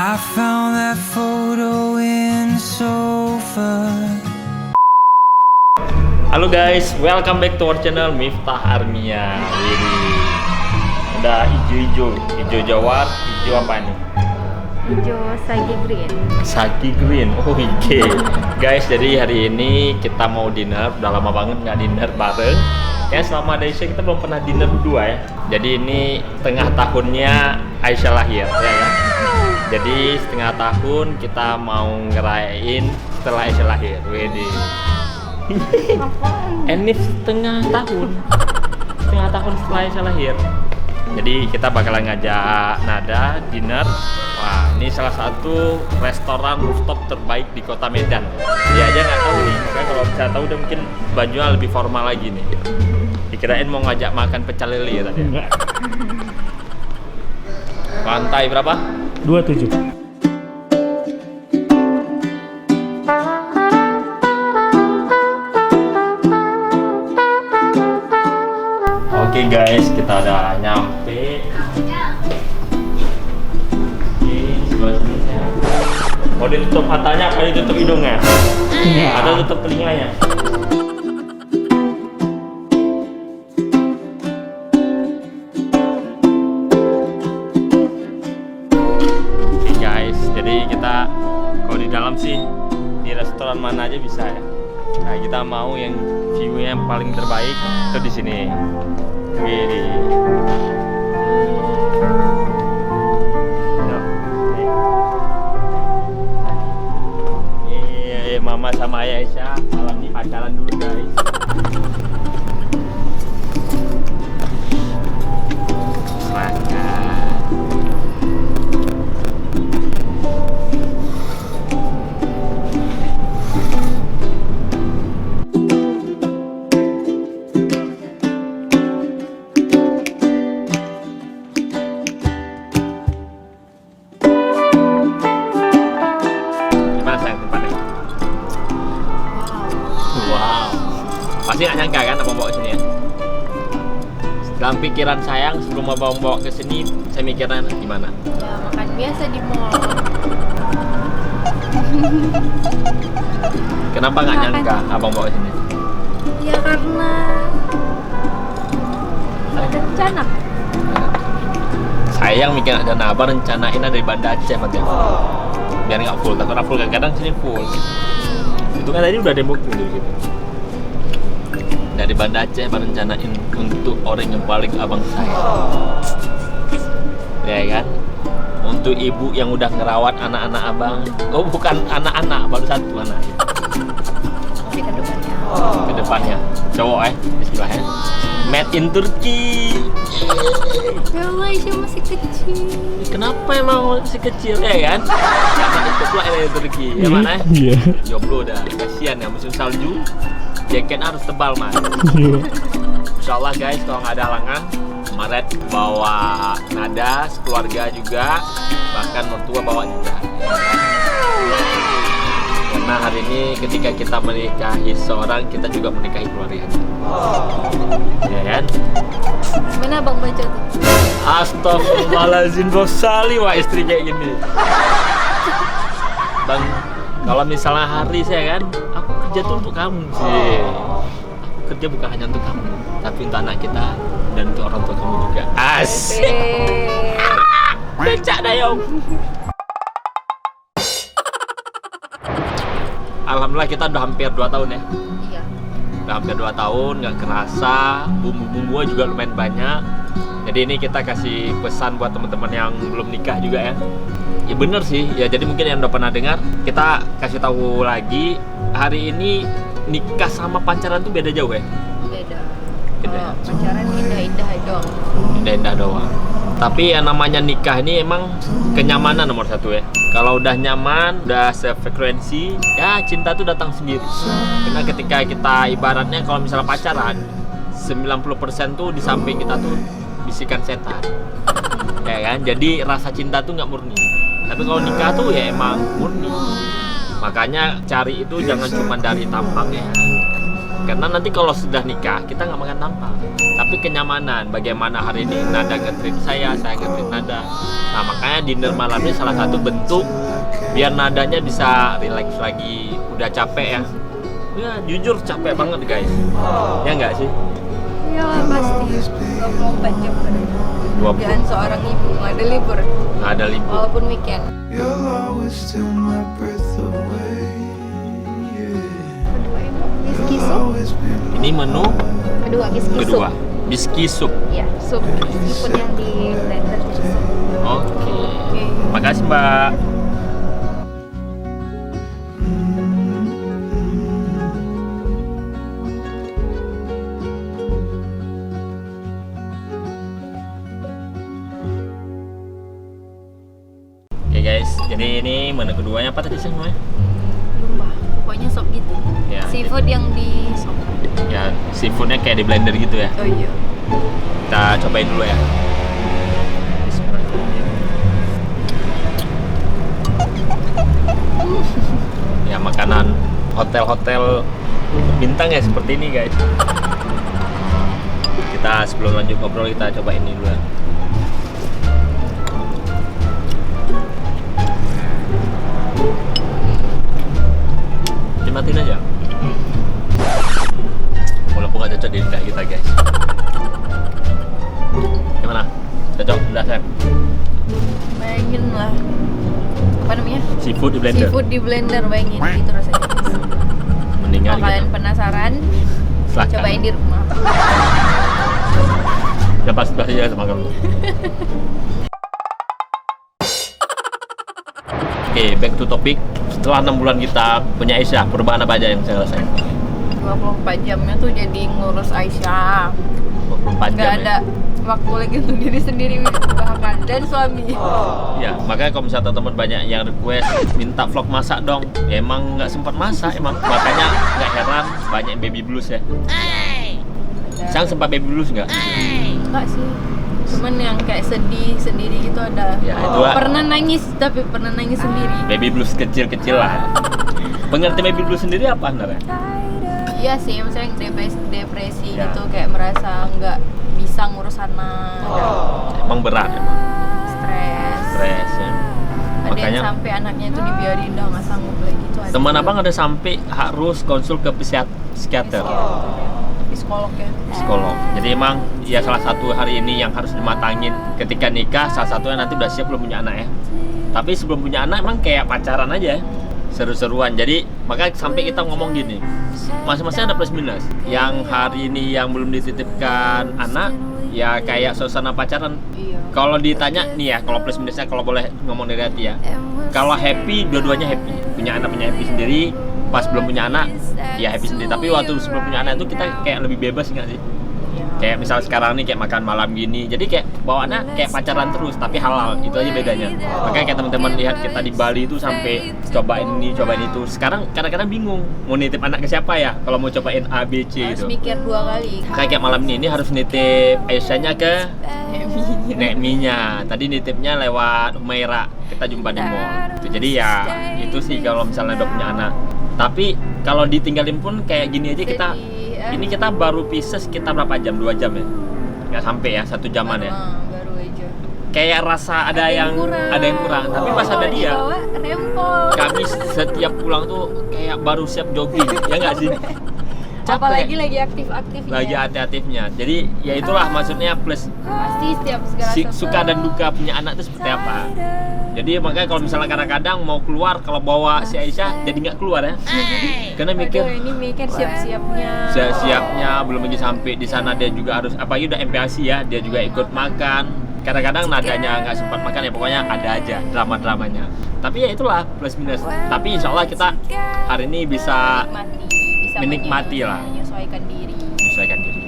I found that photo in the sofa. Halo guys, welcome back to our channel Miftah Armia. Udah hijau-hijau, hijau jawar, hijau apa nih? Hijau sage green. Sage green, oh hijau. Guys, jadi hari ini kita mau dinner. Udah lama banget nggak dinner bareng. Kayaknya selama ada Aisyah kita belum pernah dinner berdua ya. Jadi ini tengah tahunnya Aisyah lahir, ya kan? Jadi setengah tahun kita mau ngerayain setelah Aisyah lahir. Wedi. Enif setengah tahun setelah Aisyah lahir. Jadi kita bakalan ngajak Nada dinner. Wah, ini salah satu restoran rooftop terbaik di kota Medan. Dia aja nggak tahu nih, makanya kalau bisa tahu udah mungkin bajunya lebih formal lagi nih. Dikirain mau ngajak makan pecel lele ya tadi. Lantai berapa? 27. Oke guys, kita udah nyampe. Oke, sebelah sini ya. Mau ditutup matanya apa ditutup hidungnya? Atau tutup telinganya? Oke guys, jadi kita kalau di dalam sih di restoran mana aja bisa ya. Nah, kita mau yang view-nya yang paling terbaik itu di sini. Gini. Iya, Mama sama Ayah Aisyah malam ini pacaran dulu guys. Makan. Pasti nggak nyangka kan abang bawa ke sini ya? Dalam pikiran sayang sebelum abang bawa ke sini, saya mikirnya gimana? Ya, makan biasa di mall. Kenapa nggak nyangka abang bawa ke sini? Ya karena ada rencana. Sayang mikir ada abang rencanain ada di Banda Aceh Bang. Biar nggak full, takut full kadang sini full. Itu kan tadi udah ada booking dulu gitu. Dari Banda Aceh merencanain untuk orang yang paling abang sayang, ya kan? Untuk ibu yang udah ngerawat anak-anak abang. Oh bukan anak-anak, baru satu anak. Tapi ke depannya. Ke depannya, cowok Bismillah ya. Made in Turki. Ya Allah, Aisyah masih kecil. Kenapa emang masih kecil ya kan? Karena itu pula yang dari Turki, ya mana? Iya. Jomblo dah, kasihan ya musim salju. Jaket harus tebal mas. Insyaallah guys, kalau nggak ada halangan, Maret bawa Nada, sekeluarga juga, bahkan mertua bawa juga. Karena hari ini ketika kita menikahi seorang, kita juga menikahi keluarga. Ya kan? Mana abang baca tuh? Astagfirullahaladzim, dosali wah istri kayak gini. Bang, kalau misalnya hari saya kan, aku kerja tuh untuk kamu sih. Aku kerja bukan hanya untuk kamu, tapi untuk anak kita dan untuk orang tua kamu juga. Asik. Becak dayong. Alhamdulillah kita udah hampir 2 tahun ya. Iya. Udah hampir 2 tahun, nggak kerasa. Bumbu-bumbunya juga lumayan banyak. Jadi ini kita kasih pesan buat teman-teman yang belum nikah juga ya. Ya bener sih, ya jadi mungkin yang udah pernah dengar, kita kasih tahu lagi, hari ini nikah sama pacaran tuh beda jauh ya? Beda. Beda. Oh, pacaran indah-indah doang. Indah-indah doang. Tapi yang namanya nikah ini emang kenyamanan nomor 1 ya. Kalau udah nyaman, udah sefrekuensi, ya cinta tuh datang sendiri. Karena ketika kita ibaratnya kalau misalnya pacaran, 90% tuh di samping kita tuh bisikan setan. Ya kan? Jadi rasa cinta tuh nggak murni. Tapi kalau nikah tuh ya emang murni. Makanya cari itu jangan cuma dari tampang ya. Karena nanti kalau sudah nikah kita nggak makan tampang, tapi kenyamanan. Bagaimana hari ini Nada nge-treat saya nge-treat Nada. Nah makanya dinner malam ini salah satu bentuk biar Nadanya bisa relax lagi. Udah capek ya. Ya jujur capek banget guys. Ya nggak sih? Ya pasti 24 jam kan. 20. Kerjaan seorang ibu nggak ada libur Nggak ada libur. walaupun weekend. You'll always steal my breath away. Kedua ibu biski You'll sup. always be Ini menu Kedua biski kedua, sup. biski sup. Ya sup seafood yang di blender. Oke. Oke. Makasih Mbak. Oke guys, jadi ini menu keduanya apa tadi sih namanya? Lupa. Pokoknya sop gitu. Ya. Seafood yang di sop. Ya, seafoodnya kayak di blender gitu ya. Oh iya. Kita cobain dulu ya. Ya makanan hotel-hotel bintang ya seperti ini guys. Kita sebelum lanjut ngobrol kita coba ini dulu ya. Dimatiin aja. Walaupun gak cocok di lidah kita guys. Gimana? Cocok? Udah Sam? Bayangin lah. Apa namanya? Seafood di blender. Seafood di blender, bayangin gitu rasanya. Mendingan Kalau kalian gitu. penasaran, Silakan. cobain di rumah. Ya pasti aja sama kamu. Oke, back to topic. Setelah 6 bulan kita punya Aisyah, perubahan apa aja yang saya rasain? 24 jamnya tuh jadi ngurus Aisyah. 24 Nggak jam ada waktu lagi untuk diri sendiri bahkan dan suami. ya. Makanya kalau misalnya teman banyak yang request minta vlog masak dong, ya emang nggak sempat masak emang. Makanya nggak heran banyak baby blues ya. Sang sempat baby blues nggak? Enggak sih. Cuman yang kayak sedih sendiri gitu ada. Ya, itu lah. Pernah nangis tapi pernah nangis sendiri. Baby blues kecil-kecil lah. Pengerti baby blues sendiri apa sebenarnya? Iya sih, misalnya depresi Ya. gitu kayak merasa nggak bisa ngurus anak, Emang berat emang. stres. Ya. Ada Makanya yang sampai anaknya itu dibiarin udah nggak sanggup lagi itu. Ada teman juga. abang ada sampai harus konsul ke psikiater, Psikolog ya. psikolog. Jadi emang ya salah satu hari ini yang harus dimatangin ketika nikah, salah satunya nanti udah siap belum punya anak ya. Tapi sebelum punya anak emang kayak pacaran aja, seru-seruan. Jadi makanya sampai kita ngomong gini, masing-masing ada plus minus. Yang hari ini yang belum dititipkan anak, ya kayak suasana pacaran. Iya. Kalau ditanya nih ya, kalau plus minusnya kalau boleh ngomong dari hati ya. Kalau happy, dua-duanya happy. Punya anak punya happy sendiri. Pas belum punya anak, ya happy sendiri. Tapi waktu sebelum punya anak itu kita kayak lebih bebas nggak sih? Iya. Kayak misal sekarang nih kayak makan malam gini, jadi kayak bawaannya kayak pacaran terus tapi halal, itu aja bedanya. Makanya kayak teman-teman lihat kita di Bali itu sampai cobain ini cobain itu. Sekarang kadang-kadang bingung mau nitip anak ke siapa ya kalau mau cobain A B C Harus itu. mikir 2 kali. Kayak malam ini harus nitip Aisyahnya ke Happy. Nekminya. Tadi nitipnya lewat Humaira, kita jumpa di mall. Itu jadi ya itu sih kalau misalnya udah punya anak. Tapi kalau ditinggalin pun kayak gini aja kita. Ini kita baru pisah sekitar berapa jam? 2 jam ya? Nggak sampai ya, 1 jaman ya. Baru aja. Kayak rasa ada yang kurang. Tapi pas ada dia, Dibawa rempong. kami setiap pulang tuh kayak baru siap jogging, ya nggak sih? Apalagi lagi aktif-aktifnya. Lagi hati-hatinya. Jadi ya itulah maksudnya plus Pasti setiap segala sesuatu. suka dan duka punya anak itu seperti apa. Jadi makanya kalau misalnya kadang-kadang mau keluar kalau bawa si Aisyah jadi nggak keluar ya. Karena mikir Aduh, ini mikir siap-siapnya. siapnya belum lagi sampai di sana dia juga harus apalagi udah MPASI ya, dia juga ikut makan. Kadang-kadang nadanya nggak sempat makan ya, pokoknya ada aja drama-dramanya. Tapi ya itulah plus minus. Tapi insya Allah kita hari ini bisa menikmati lah. Menyesuaikan diri. menyesuaikan diri.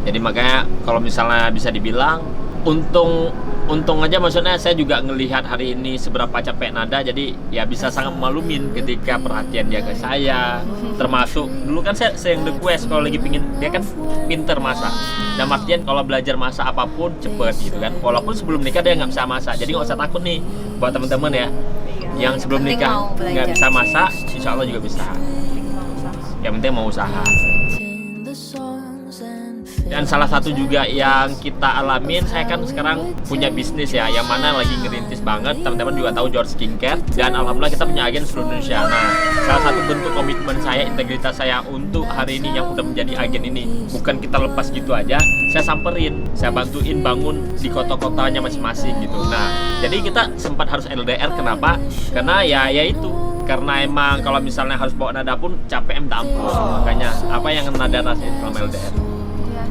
Jadi makanya kalau misalnya bisa dibilang untung aja, maksudnya saya juga ngelihat hari ini seberapa capek Nada, jadi ya bisa sangat memalumin ketika perhatian dia ke saya. Termasuk dulu kan saya yang request kalau lagi pingin, dia kan pinter masak dan artian kalau belajar masak apapun cepet gitu kan, walaupun sebelum nikah dia nggak bisa masak. Jadi nggak usah takut nih buat teman-teman ya yang sebelum Penting nikah mau belajar. nggak bisa masak, insya Allah juga bisa. yang penting mau usaha. Dan salah satu juga yang kita alamin, saya kan sekarang punya bisnis ya, yang mana lagi ngerintis banget. Teman-teman juga tahu George Skincare, dan alhamdulillah kita punya agen seluruh Indonesia. Nah, salah satu bentuk komitmen saya, integritas saya untuk hari ini yang udah menjadi agen ini, bukan kita lepas gitu aja, saya samperin, saya bantuin bangun di kota-kotanya masing-masing gitu. Nah, jadi kita sempat harus LDR. Kenapa? Karena ya itu, karena emang kalau misalnya harus bawa nada pun capek minta ampun. Makanya apa yang nada rasain selama LDR?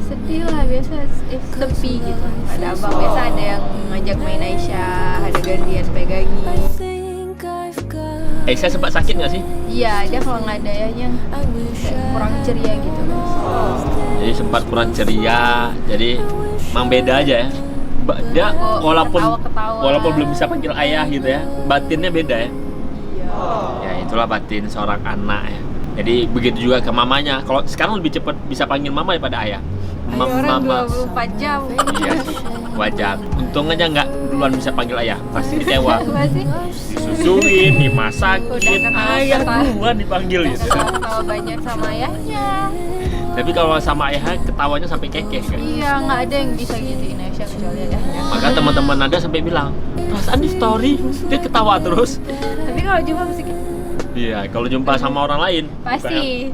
Sedih lah, biasa sepi gitu, ada abang, biasa ada yang ngajak main Aisyah, ada gantian pegangin. Aisyah sempat sakit nggak sih? Iya, dia kalau nggak ada ayahnya kayak kurang ceria gitu. Jadi sempat kurang ceria, jadi emang beda aja ya. Dia walaupun belum bisa panggil ayah gitu ya, batinnya beda ya. Ya itulah batin seorang anak ya. Jadi begitu juga ke mamanya. Kalau sekarang lebih cepat bisa panggil mama daripada ayah. Orang 24 jam. Iya sih, wajar. Untung aja nggak duluan bisa panggil ayah, pasti kecewa. Disusuin, dimasakin, ayah duluan dipanggil gitu. Kalau banyak sama ayahnya. Tapi kalau sama ayahnya ketawanya sampai kekeh kan? Iya, nggak ada yang bisa gituin Aisyah kecuali ayahnya. Maka teman-teman ada sampai bilang, perasaan di story dia ketawa terus. Tapi kalau jumpa mesti gitu. Iya, kalau jumpa sama orang lain Pasti.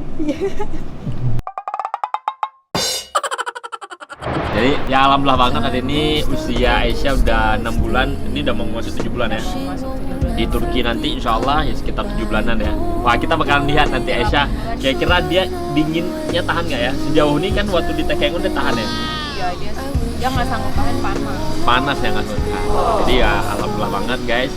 Jadi ya alhamdulillah banget hari ini usia Aisyah udah 6 bulan, ini udah mau masuk 7 bulan ya. Di Turki nanti insya Allah ya sekitar 7 bulanan ya. Wah, kita bakalan lihat nanti Aisyah kira-kira dia dinginnya tahan nggak ya. Sejauh ini kan waktu di Takengon dia tahan ya. Iya, dia nggak sanggup tahan panas. Panas ya nggak suka. Jadi ya alhamdulillah banget guys.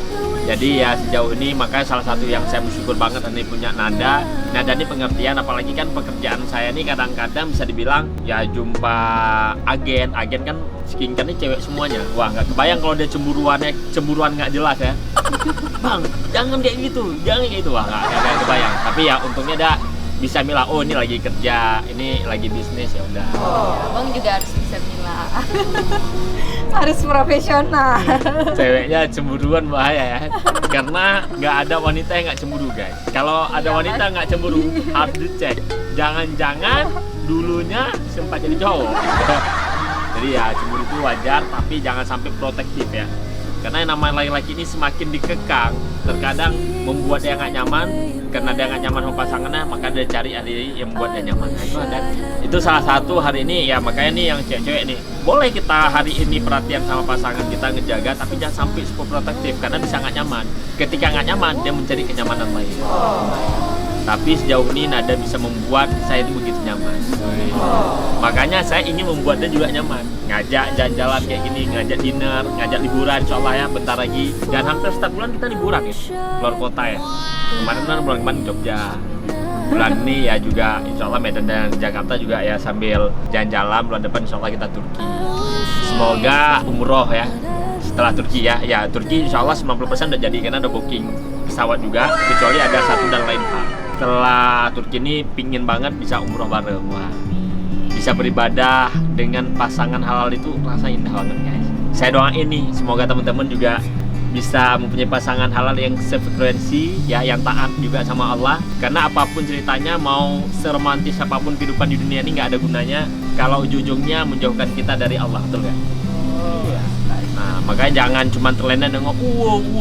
Jadi ya sejauh ini makanya salah satu yang saya bersyukur banget ini punya Nada. Nada ini pengertian, apalagi kan pekerjaan saya ini kadang-kadang bisa dibilang ya jumpa agen kan skincare ini cewek semuanya. Wah, nggak kebayang kalau dia cemburuan nggak jelas ya. Bang, jangan kayak gitu. Wah, nggak kebayang. Tapi ya untungnya dia bisa milah, oh ini lagi kerja, ini lagi bisnis, ya udah. Abang juga harus bisa milah. Harus profesional. Ceweknya cemburuan bahaya ya, karena nggak ada wanita yang nggak cemburu guys. Kalau ada wanita nggak cemburu harus dicek, jangan-jangan dulunya sempat jadi cowok. Jadi ya cemburu itu wajar, tapi jangan sampai protektif ya. Karena yang namanya laki-laki ini semakin dikekang, terkadang membuat dia nggak nyaman. Karena dia nggak nyaman sama pasangannya, maka dia cari hari yang membuat dia nyaman. Nah, itu ada. Itu salah satu hari ini ya, makanya nih yang cewek-cewek nih, boleh kita hari ini perhatian sama pasangan kita, ngejaga, tapi jangan sampai super protektif karena bisa nggak nyaman. Ketika nggak nyaman, dia mencari kenyamanan lain. Tapi sejauh ini Nada bisa membuat saya itu begitu nyaman. Makanya saya ingin membuat dia juga nyaman. Ngajak jalan-jalan kayak gini, ngajak dinner, ngajak liburan, insya Allah ya bentar lagi. Dan hampir setiap bulan kita liburan ya, keluar kota ya. Kemarin bulan kemarin Jogja. Bulan ini ya juga insya Allah Medan dan Jakarta juga ya sambil jalan-jalan. Bulan depan insya Allah kita Turki. Semoga umroh ya. Setelah Turki ya, Turki insya Allah 90% udah jadi karena ada booking pesawat juga. Kecuali ada satu dan lain hal. Setelah Turki ini pingin banget bisa umroh bareng. Wah, bisa beribadah dengan pasangan halal itu rasa indah banget guys. Saya doain nih, semoga teman-teman juga bisa mempunyai pasangan halal yang sefrekuensi ya, yang taat juga sama Allah. Karena apapun ceritanya, mau seromantis apapun kehidupan di dunia ini nggak ada gunanya kalau ujung-ujungnya menjauhkan kita dari Allah, betul nggak? Nah, makanya jangan cuma terlena dengan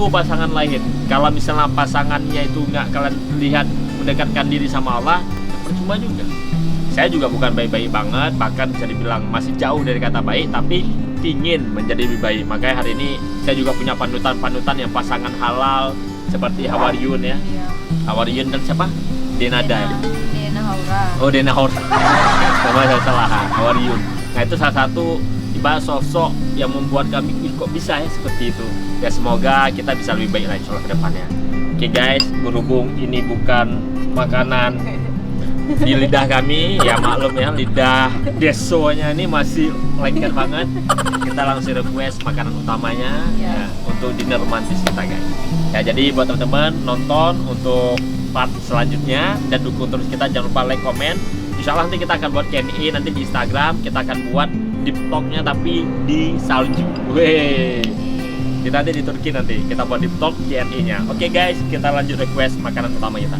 pasangan lain. Kalau misalnya pasangannya itu nggak kalian lihat mendekatkan diri sama Allah, percuma juga. Saya juga bukan baik-baik banget, bahkan bisa dibilang masih jauh dari kata baik, tapi ingin menjadi lebih baik. Makanya hari ini saya juga punya panutan-panutan yang pasangan halal seperti Hawaryun ya. Hawaryun dan siapa? Denada ya? Dena Haura. Oh, Dena Haura. Sama saya salah, Hawaryun. Nah, itu salah satu tiba sosok yang membuat kami kok bisa ya seperti itu. Ya semoga kita bisa lebih baik lagi ke depannya. Oke guys, berhubung ini bukan makanan di lidah kami, ya maklum ya, lidah desonya ini masih lengket banget. Kita langsung request makanan utamanya ya, untuk dinner romantis kita guys. Ya jadi buat teman-teman nonton untuk part selanjutnya dan dukung terus kita, jangan lupa like, komen. Insya Allah nanti kita akan buat Q&A nanti di Instagram, kita akan buat deep talk-nya tapi di salju. Weh. Kita nanti di Turki nanti kita buat deep talk Q&A-nya. Oke guys, kita lanjut request makanan utama kita.